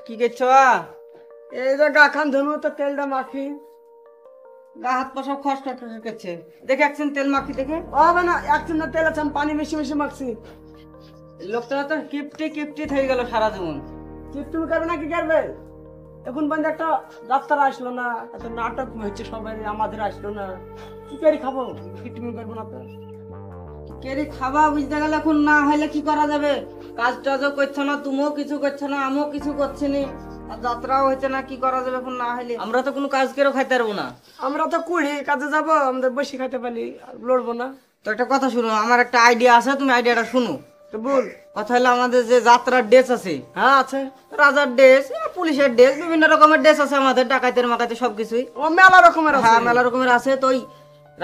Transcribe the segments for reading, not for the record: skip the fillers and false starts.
কি করছো? এই যে গা খান ধনু তো তেলটা মাখি। গা হাত পা সব খসখস করছে। দেখে একদিন তেল মাখি দেখে। হবে না, একদিন তেল আছে, আমি পানি মিশিয়ে মিশিয়ে মাখছি। লোকটা তো কিপটি কিপটি হয়ে গেল সারা জীবন। তুমি করবে না কি করবে? এখন পর্যন্ত একটা ডাক্তার আসলো না, এত নাটক হচ্ছে, সবাই আমাদের আসলো না। কি করে খাবো? তুমি করবো না তো? কেরি খাবা বুঝতে গেলে এখন না হইলে কি করা যাবে? কাজ টাজও করছো না, তুমিও কিছু করছো না, আমিও কিছু করছি না, আর যাত্রাও হচ্ছে না। কি করা যাবে এখন না হইলে? আমরা তো কোনো কাজ করেও খাইতে পারবো না। আমরা তো কুড়ি কাজে যাবো, আমাদের বসে খাইতে পারি, আর লড়বো না। তো একটা কথা শুনো, আমার একটা আইডিয়া আছে, তুমি আইডিয়াটা শুনো। তো বল। কথা হলো আমাদের যে যাত্রার ড্রেস আছে, হ্যাঁ আছে, রাজার ড্রেস, পুলিশের ড্রেস, বিভিন্ন রকমের ড্রেস আছে আমাদের, ডাকাইতের মাকাইতে সবকিছুই। ও মেলা রকমের আছে। হ্যাঁ মেলা রকমের আছে। তো ওই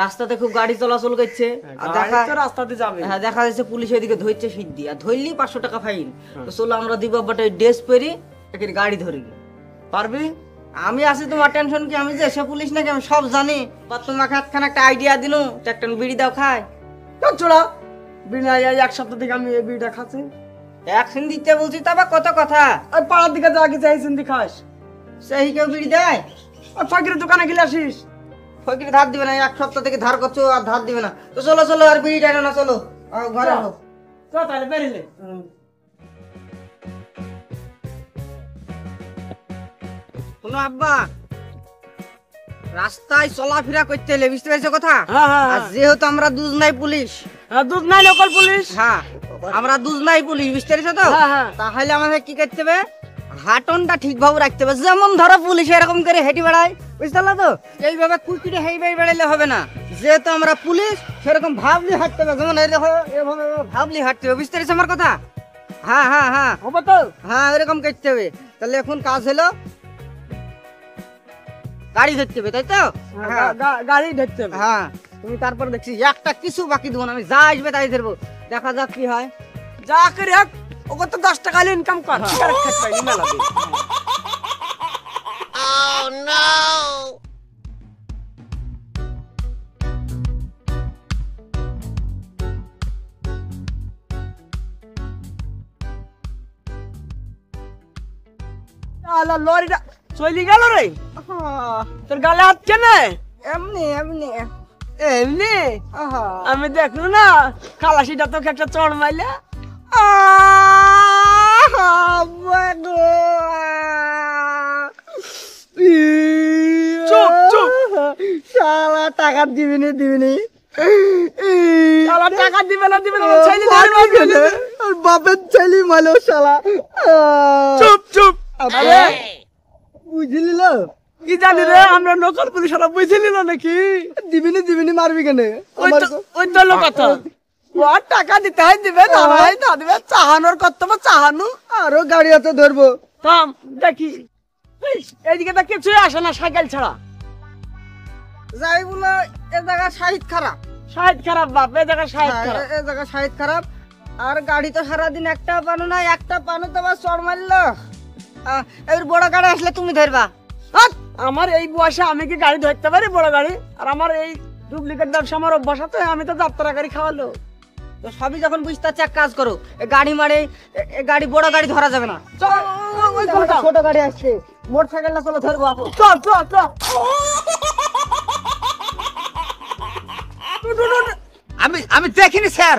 রাস্তাতে খুব গাড়ি চলাচল করছে, আর দেখা রাস্তাতে যাবে। হ্যাঁ দেখা যাচ্ছে পুলিশ ওইদিকে ধরছে সিদ্ধি, আর ধরলি 500 টাকা ফাইন। তো চলো আমরা দিবাবাটে ড্রেস পরি, একটা গাড়ি ধরি। পারবি? আমি আছি, তোমার টেনশন কি? আমি যে সে পুলিশ নাকি, আমি সব জানি। বা তোমাকে একখানা একটা আইডিয়া দিনু, তো একটা বিড়ি দাও খায়। চোড়া বিনা এক সপ্তাহ থেকে আমি এই বিড়িটা খাচ্ছি। একদিন দিতে বলছি, তবে কত কথা। আর পাড়ার দিকে যা কি চাইছেন দি খাস, সেই কেউ বিড়ি দেয়? আর ফকিরের দোকানে গেলে আসিস। ফকির ধার দিবে না, এক সপ্তাহ থেকে ধার করছো আর ধার দিবে না। তো চলো চলো, আর বিড়িটা এনো না, চলো ঘরে এলো। তো তাহলে বেরিলে শোনো আব্বা, রাস্তায় চলাফেরা করতে হলে, বুঝতে পেরেছো কথা? হ্যাঁ হ্যাঁ আর যেহেতু আমরা দুজনাই পুলিশ, দুধ নাই লোকাল পুলিশ। হ্যাঁ আমরা দুজনাই পুলিশ, বুঝতে পেরেছো তো? হ্যাঁ, হ্যাঁ। তাহলে আমাদের কি করতে হবে? হাঁটনটা ঠিকভাবে রাখতে হবে। যেমন ধরো পুলিশ এরকম করে হেঁটে বেড়ায়, বুঝতে পারলো তো? এইভাবে কুকুরে হেঁটে বেড়াইলে হবে না। যেহেতু আমরা পুলিশ, সেরকম ভাবলি হাঁটতে হবে। যেমন এভাবে ভাবলি হাঁটতে হবে, বুঝতে পেরেছো আমার কথা? হ্যাঁ হ্যাঁ হ্যাঁ হবে তো? হ্যাঁ এরকম করতে হবে। তাহলে এখন কাজ হলো গাড়ি ধরতে হবে, তাই তো? হ্যাঁ গাড়ি ধরতে হবে। হ্যাঁ তুমি তারপর দেখছি একটা কিছু বাকি দেবো না, আমি যা আসবে তাই ধরবো। দেখা যাক কি হয়। যা করে হোক, ওকে তো 10 টাকা ইনকাম কর। সিগারেট খেতে পারি মেলা দিন। লরিটা চলি গেল রে। তোর গালে হাত কেন? এমনি এমনি এমনি আহা। আমি দেখলো না, খালাসিটা তোকে একটা চড় মাইলে। চুপ চুপ, শালা টাকা দিবিনি দিবিনি। শালা টাকা দিবে না দিবে না, ছেলে ধরে মারবে। বাপের ছেলে মালো শালা। চুপ চুপ। আরে বুঝলি না? কি জানি রে, আমরা নকল পুলিশ ওরা বুঝলি না নাকি? দিবিনি দিবিনি মারবি কেন? ওই তো লোক কথা। ও টাকা দিতে হয়, দিবে না ভাই, না দিবে। চাহানোর কর্তব্য চাহানো। আরো গাড়ি হাতে ধরবো। থাম দেখি, এইদিকে তো কিছুই আসে না সাইকেল ছাড়া। যাই বলো, এ জায়গা সাহিদ খারাপ। সাইড খারাপ বাপ, এই জায়গায় সাইড খারাপ। এ জায়গা সাহিদ খারাপ। আর গাড়ি তো সারাদিন একটা পানো না, একটা পানো তো আবার চড় মারলো। এবার বড় গাড়ি আসলে তুমি ধরবা। হাট! আমার এই বয়সে আমি কি গাড়ি ধরতে পারি বড় গাড়ি? আর আমার এই ডুপ্লিকেট ব্যবসা আমার অভ্যাস আছে, আমি তো যাত্রা গাড়ি খাওয়ালো। তো সবই যখন বুঝতে পারছি, এক কাজ করো, এ গাড়ি মারে, এ গাড়ি বড় গাড়ি ধরা যাবে না। ওই কোনটা? ছোট গাড়ি আসছে, মোটরসাইকেল না, চলো ধরবো আপু। চল চল চল। আমি দেখিনি স্যার,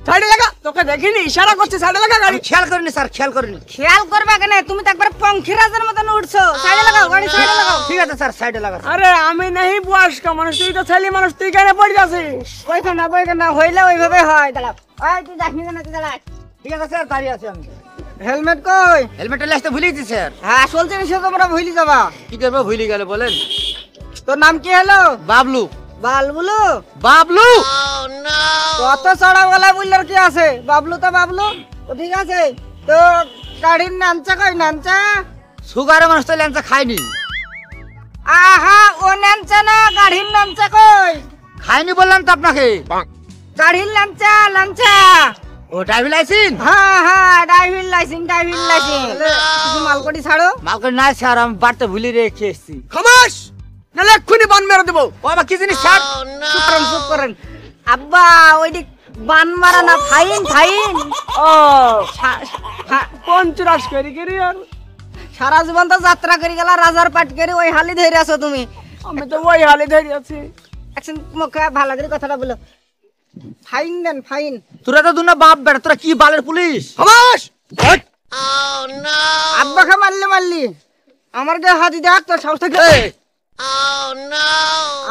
সাইডে লাগা, তোকে দেখিনি, ইশারা করছে সাইডে লাগা গাড়ি। খেয়াল করিনি স্যার, খেয়াল করিনি। খেয়াল করবা কেন? তুমি তো একবার পঙ্খিরাজের মতন উঠছো। সাইডে লাগাও, গাড়ি সাইডে লাগাও। ঠিক আছে স্যার, সাইডে লাগা। আরে আমি নেই বয়স্ক মানুষ, তুই তো ছেলে মানুষ, তুই কেন পড়ে যাচ্ছিস? বইখান না হইলে ওইভাবে হয়। দাঁড়াও, তুই যাসনি কেন? তুই দাঁড়া। ঠিক আছে স্যার, দাঁড়িয়ে আছি আমি। হেলমেট কই? হেলমেটটা লাস্টে ভুলে গেছি স্যার। হ্যাঁ আসল জিনিস তোমরা ভুলি যাবা। কি করবো, ভুলে গেল বলেন। তোর নাম কি হলো? বাবলু। বাবলু? বাবলু কত চড়া গলায় বললার কি আছে? বাবলু তো বাবলু। তো ঠিক আছে, তো গাড়ির নামচা কই? নামচা সুগারের মানুষ তো ল্যাংচা খায়নি। আহা, ও নামচা না, গাড়ির নামচা কই? খায়নি বললাম তো আপনাকে। গাড়ির নামচা, নামচা। ও ড্রাইভিং লাইসেন্স? হ্যাঁ হ্যাঁ, ড্রাইভিং লাইসেন্স, ড্রাইভিং লাইসেন্স। কিছু মালকটি ছাড়ো। মালকে নাই স্যার, আমি বাড়িতে ভুলে রেখে এসেছি। খামাস, নালে এক্ষুনি বান মেরে দেবো। ও আবার কি জিনিস স্যার? চুপ করেন, চুপ করেন। আব্বা ওইদিক বান মারা না, ফাইন ফাইন। ও 50 করি করি আর সারা জীবন তো যাত্রা করে গেলা রাজার পাট করে ওই হালি ধরে আছো তুমি। আমি তো ওই হালে ধরে আছি। এখন মুখে ভালো করে কথাটা বলো। Fine then fine. তোরা তো দুনা বাপ বেটা, তোরা কি বালের পুলিশ? খামাস আব্বাকে মারলি আমার গায়ে হাতি দেখ তোর সাহস থেকে।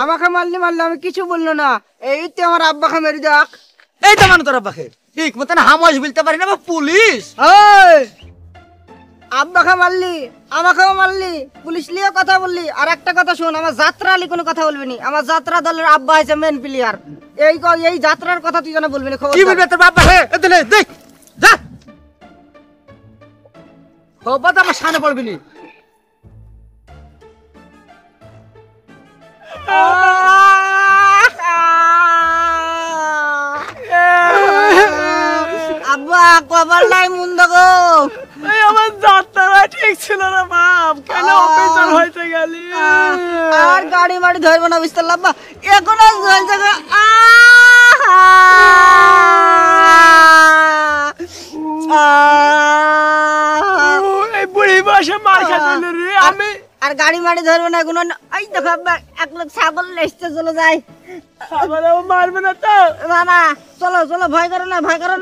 আমাকে মারলি আমি কিছু বললো না, এই তো আমার আব্বাকে মেরে দেখ। এই তো মানে তোরা পাখে ঠিক মতন হামাস বলতে পারি না বা পুলিশ। ওই আব্বাকে মারলি, আমাকেও মারলি, পুলিশ নিয়ে কথা বললি। আর একটা কথা শুন, আমার যাত্রা আলী কোনো কথা বলবি নি। আমার যাত্রা দলের আব্বা আছে মেন প্লেয়ার। এই যাত্রার কথা তুই যেন বলবি না। খবর কি বলবে তোর বাপ পাখে? এদিকে দেখ যা, খবর তো আমার সামনে পড়বি নি। আব্বা কবার নাই মুন্দ গো। এই আমার যাত্রা ঠিক ছিল না বাপ, কেন অপেক্ষা হইতে গেলি? আর গাড়ি মাড়ি ধরবো না বিস্তার আব্বা, এখন আর চলছে গো। এই বুড়ি বসে মার খাচ্ছিল রে। আমি আর গাড়ি মাড়ি ধরবো না এখন। এই দেখো আব্বা, এক লোক ছাগল লেসতে চলে যায়। আমারও মারবে না তো? না চলো চলো, ভয় করো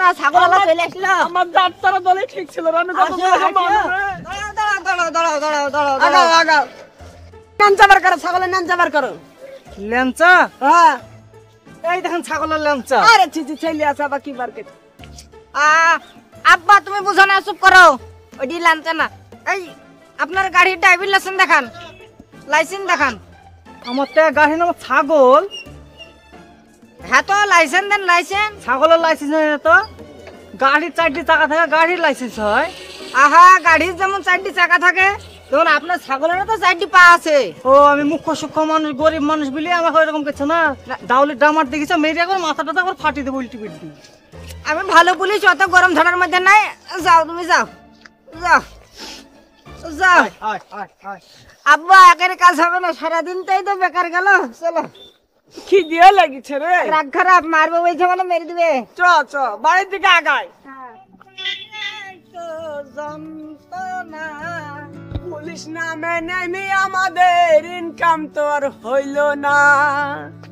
না ছাগল আলা চলে আসলো। আমার যাত্রা দলে ঠিক ছিল না, আমি কত বড় মারবে। দাঁড়াও। নাঞ্চা বার করো, ছাগলের নাঞ্চা বার করো। ল্যাংচা? হ্যাঁ, এই দেখেন ছাগলের ল্যাংচা। আরে ছি ছেলে আছে আবার কি বার করছে? আব্বা তুমি বুঝো না, চুপ করো। ওইটি ল্যাংচা না। এই আপনার গাড়ির ড্রাইভিং লাইসেন্স দেখান, আমার তো গাড়ি নাম ছাগল। হ্যাঁ তো লাইসেন্স দেন, লাইসেন্স। ছাগলের লাইসেন্স হয় না তো? গাড়ির 4টি চাকা থাকে, গাড়ির লাইসেন্স হয়। আহা, গাড়ির যেমন 4টি চাকা থাকে তখন আপনার ছাগলেরও তো 4টি পা আছে। ও আমি মুখ্য সূক্ষ্ম মানুষ, গরিব মানুষ বলে আমাকে ওইরকম করছে না। ডাউলের ডামার দেখেছো, মেরে একবার মাথাটা তো একবার ফাটিয়ে দেবো উল্টি পিল্টি। আমি ভালো পুলিশ, অত গরম ধানার মধ্যে নাই। যাও তুমি যাও। আব্বা একের কাজ হবে না, সারাদিন তাই তো বেকার গেল। চলো, কি দিয়ে লাগিছে রে? রাগ খারাপ, মারবে ওই ঝামেলা মেরে দিবে। চ বাড়ির দিকে আগায়। পুলিশ নামে নেমে আমাদের ইনকাম তো আর হইল না।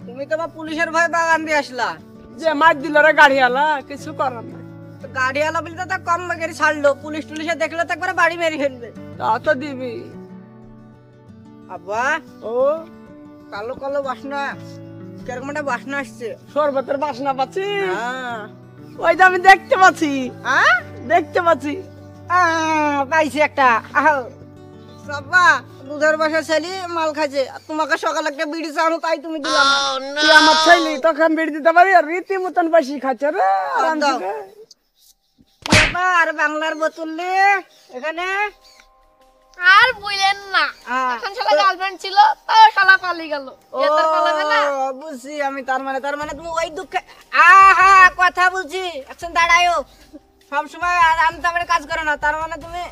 তুমি তো বা পুলিশের ভয় বাগান দিয়ে আসলা। যে মার দিল রে গাড়িওয়ালা, কিছু করার নাই। তো গাড়িওয়ালা বলে তো কম গাড়ি ছাড়লো, পুলিশ টুলিশে দেখলে তো একবার বাড়ি মেরে ফেলবে। তা তো দিবি। আব্বা ও কালো কালো বাসনা, কিরকম একটা বাসনা আসছে। শরবতের বাসনা পাচ্ছি। হ্যাঁ। ওই তো আমি দেখতে পাচ্ছি, হ্যাঁ? দেখতে পাচ্ছি। পাইছি একটা। আব্বা দুধের বাসা ছেলে মাল খাইছে, তোমাকে সকালে একটা বিড়ি চানো তাই তুমি দিলাম না। তুই আমার ছেলে, তোকে আমি বেড়ে দিতে পারি? আর রীতি মতন বেশি খাচ্ছে রে। আরামসে দাও। খা। বাবা, আর বাংলার বোতল নে এখানে। আর বলেন না, এখন শালা গার্লফ্রেন্ড ছিল তাও শালা পালিয়ে গেল। এ তার পালাবে না। বুঝছি আমি, তার মানে তুমি ওই দুঃখে। আহা, কথা বুঝছি। এখন দাঁড়ায়ও, সবসময় আরামে কাজ করো না। তার মানে তুমি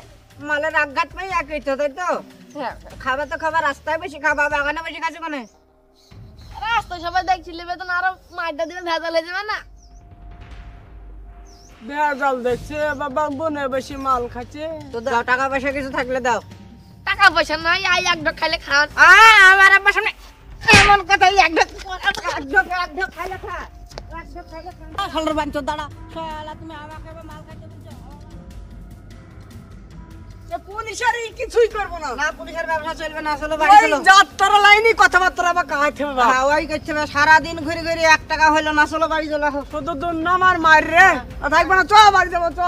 মালের আঘাত পাই একই তো, তাই তো? হ্যাঁ, খাবে তো খাবার, রাস্তায় বেশি খাবা, বাগানে বেশি খাচ্ছে মানে। রাস্তায় সবাই দেখছিলে বেতন আরো মাইটা দিবে, ভেজাল হয়ে যাবে না। ভেজাল দেখছে বাবা, বনে বেশি মাল খাচ্ছে। তো দাও, টাকা পয়সা কিছু থাকলে দাও। টাকা পয়সা নাই, আই এক ঢোক খাইলে খান। আমার আব্বার সামনে এমন কথা, এক ঢোক খাইলে খা। শালার বাঞ্চোদ, দাঁড়া। শালা তুমি আমাকে এবার মাল খাইতে বলছো? পুলিশের কিছুই করবো না। না, পুলিশের ব্যবসা চলবে না, চলো বাড়ি চলো। যাত্রা লাইনি কথাবার্তা আবার কাহাইতে হবে। হ্যাঁ, ওই করছে না, সারাদিন ঘুরে ঘুরে 1 টাকা হইলো না, চলো বাড়ি চলো। শুধু দুর্নাম আর মার রে, থাকবে না। চ বাড়ি যাবো, চ।